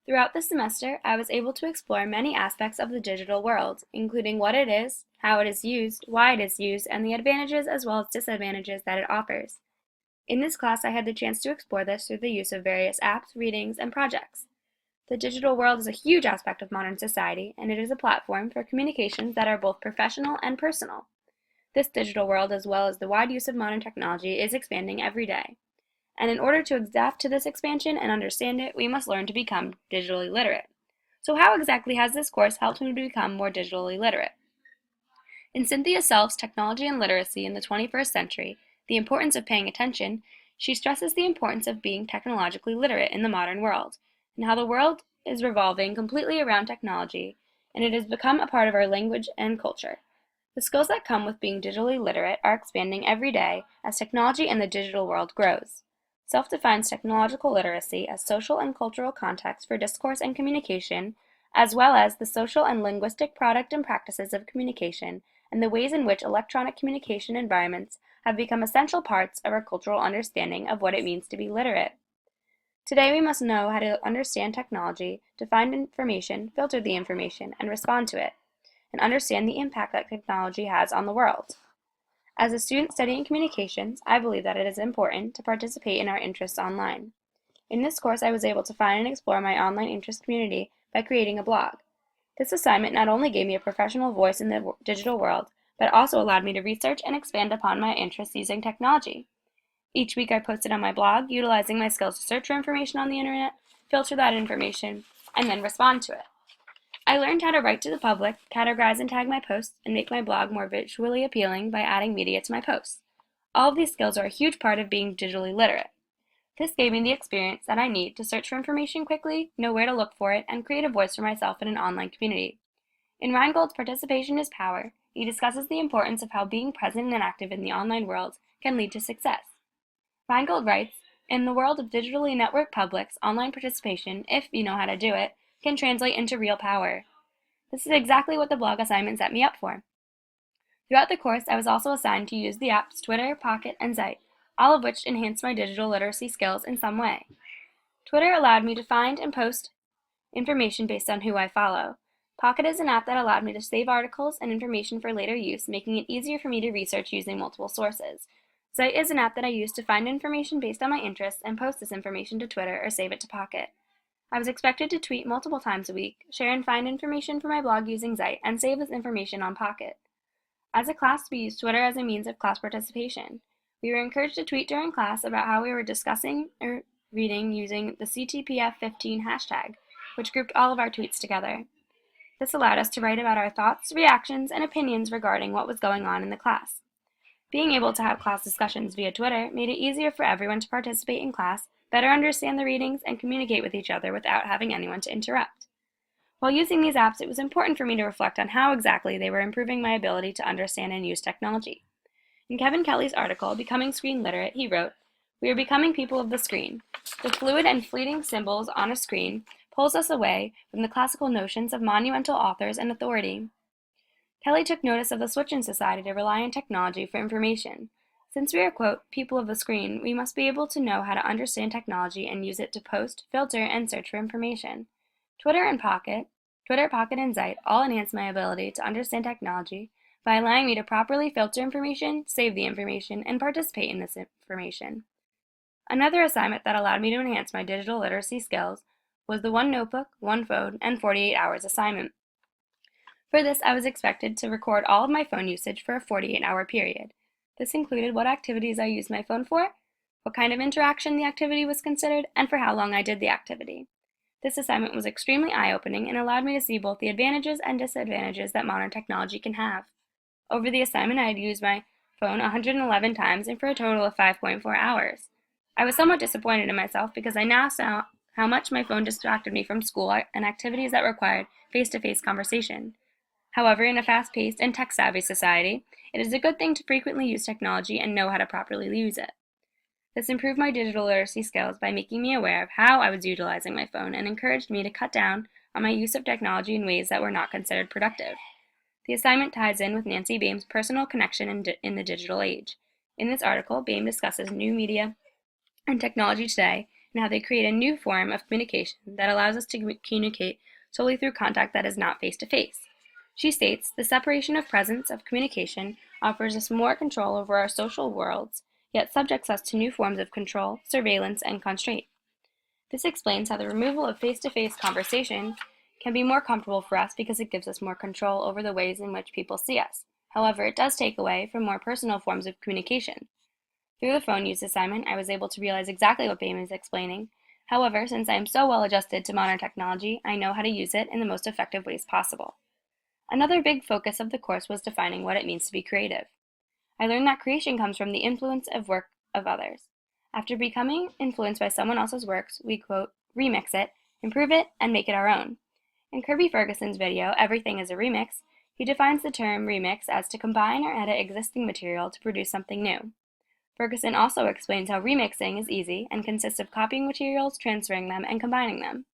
Throughout the semester, I was able to explore many aspects of the digital world, including what it is, how it is used, why it is used, and the advantages as well as disadvantages that it offers. In this class, I had the chance to explore this through the use of various apps, readings, and projects. The digital world is a huge aspect of modern society, and it is a platform for communications that are both professional and personal. This digital world, as well as the wide use of modern technology, is expanding every day. And in order to adapt to this expansion and understand it, we must learn to become digitally literate. So how exactly has this course helped me to become more digitally literate? In Cynthia Self's Technology and Literacy in the 21st Century, The Importance of Paying Attention, she stresses the importance of being technologically literate in the modern world, and how the world is revolving completely around technology, and it has become a part of our language and culture. The skills that come with being digitally literate are expanding every day as technology and the digital world grows. Self defines technological literacy as social and cultural context for discourse and communication, as well as the social and linguistic product and practices of communication, and the ways in which electronic communication environments have become essential parts of our cultural understanding of what it means to be literate. Today we must know how to understand technology, to find information, filter the information, and respond to it, and understand the impact that technology has on the world. As a student studying communications, I believe that it is important to participate in our interests online. In this course, I was able to find and explore my online interest community by creating a blog. This assignment not only gave me a professional voice in the digital world, but also allowed me to research and expand upon my interests using technology. Each week I posted on my blog, utilizing my skills to search for information on the internet, filter that information, and then respond to it. I learned how to write to the public, categorize and tag my posts, and make my blog more visually appealing by adding media to my posts. All of these skills are a huge part of being digitally literate. This gave me the experience that I need to search for information quickly, know where to look for it, and create a voice for myself in an online community. In Reingold's Participation is Power, he discusses the importance of how being present and active in the online world can lead to success. Reingold writes, "In the world of digitally networked publics, online participation, if you know how to do it, can translate into real power." This is exactly what the blog assignment set me up for. Throughout the course, I was also assigned to use the apps Twitter, Pocket, and Zeit, all of which enhanced my digital literacy skills in some way. Twitter allowed me to find and post information based on who I follow. Pocket is an app that allowed me to save articles and information for later use, making it easier for me to research using multiple sources. Zeit is an app that I use to find information based on my interests and post this information to Twitter or save it to Pocket. I was expected to tweet multiple times a week, share and find information for my blog using Zeit, and save this information on Pocket. As a class, we used Twitter as a means of class participation. We were encouraged to tweet during class about how we were discussing or reading using the CTPF15 hashtag, which grouped all of our tweets together. This allowed us to write about our thoughts, reactions, and opinions regarding what was going on in the class. Being able to have class discussions via Twitter made it easier for everyone to participate in class, better understand the readings, and communicate with each other without having anyone to interrupt. While using these apps, it was important for me to reflect on how exactly they were improving my ability to understand and use technology. In Kevin Kelly's article, Becoming Screen Literate, he wrote, "We are becoming people of the screen. The fluid and fleeting symbols on a screen pulls us away from the classical notions of monumental authors and authority." Kelly took notice of the switch in society to rely on technology for information. Since we are, quote, people of the screen, we must be able to know how to understand technology and use it to post, filter, and search for information. Twitter, Pocket, and Zeit all enhance my ability to understand technology by allowing me to properly filter information, save the information, and participate in this information. Another assignment that allowed me to enhance my digital literacy skills was the One Notebook, One Phone, and 48 Hours assignment. For this, I was expected to record all of my phone usage for a 48-hour period. This included what activities I used my phone for, what kind of interaction the activity was considered, and for how long I did the activity. This assignment was extremely eye-opening and allowed me to see both the advantages and disadvantages that modern technology can have. Over the assignment, I had used my phone 111 times and for a total of 5.4 hours. I was somewhat disappointed in myself because I now saw how much my phone distracted me from school and activities that required face-to-face conversation. However, in a fast-paced and tech-savvy society, it is a good thing to frequently use technology and know how to properly use it. This improved my digital literacy skills by making me aware of how I was utilizing my phone and encouraged me to cut down on my use of technology in ways that were not considered productive. The assignment ties in with Nancy Bame's personal connection in the digital age. In this article, Bame discusses new media and technology today and how they create a new form of communication that allows us to communicate solely through contact that is not face-to-face. She states, the separation of presence of communication offers us more control over our social worlds, yet subjects us to new forms of control, surveillance, and constraint. This explains how the removal of face-to-face conversation can be more comfortable for us because it gives us more control over the ways in which people see us. However, it does take away from more personal forms of communication. Through the phone use assignment, I was able to realize exactly what Bame is explaining. However, since I am so well adjusted to modern technology, I know how to use it in the most effective ways possible. Another big focus of the course was defining what it means to be creative. I learned that creation comes from the influence of work of others. After becoming influenced by someone else's works, we, quote, remix it, improve it, and make it our own. In Kirby Ferguson's video, Everything is a Remix, he defines the term remix as to combine or edit existing material to produce something new. Ferguson also explains how remixing is easy and consists of copying materials, transferring them, and combining them.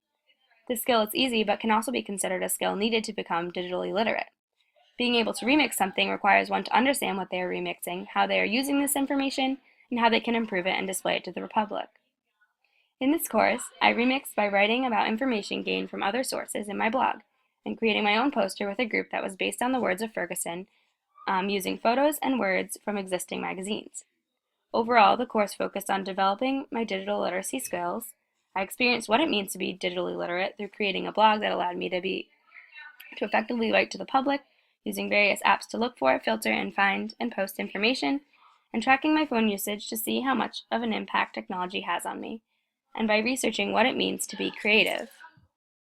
This skill is easy but can also be considered a skill needed to become digitally literate. Being able to remix something requires one to understand what they are remixing, how they are using this information, and how they can improve it and display it to the public. In this course, I remixed by writing about information gained from other sources in my blog, and creating my own poster with a group that was based on the words of Ferguson, using photos and words from existing magazines. Overall, the course focused on developing my digital literacy skills. I experienced what it means to be digitally literate through creating a blog that allowed me to effectively write to the public, using various apps to look for, filter, and find and post information, and tracking my phone usage to see how much of an impact technology has on me, and by researching what it means to be creative.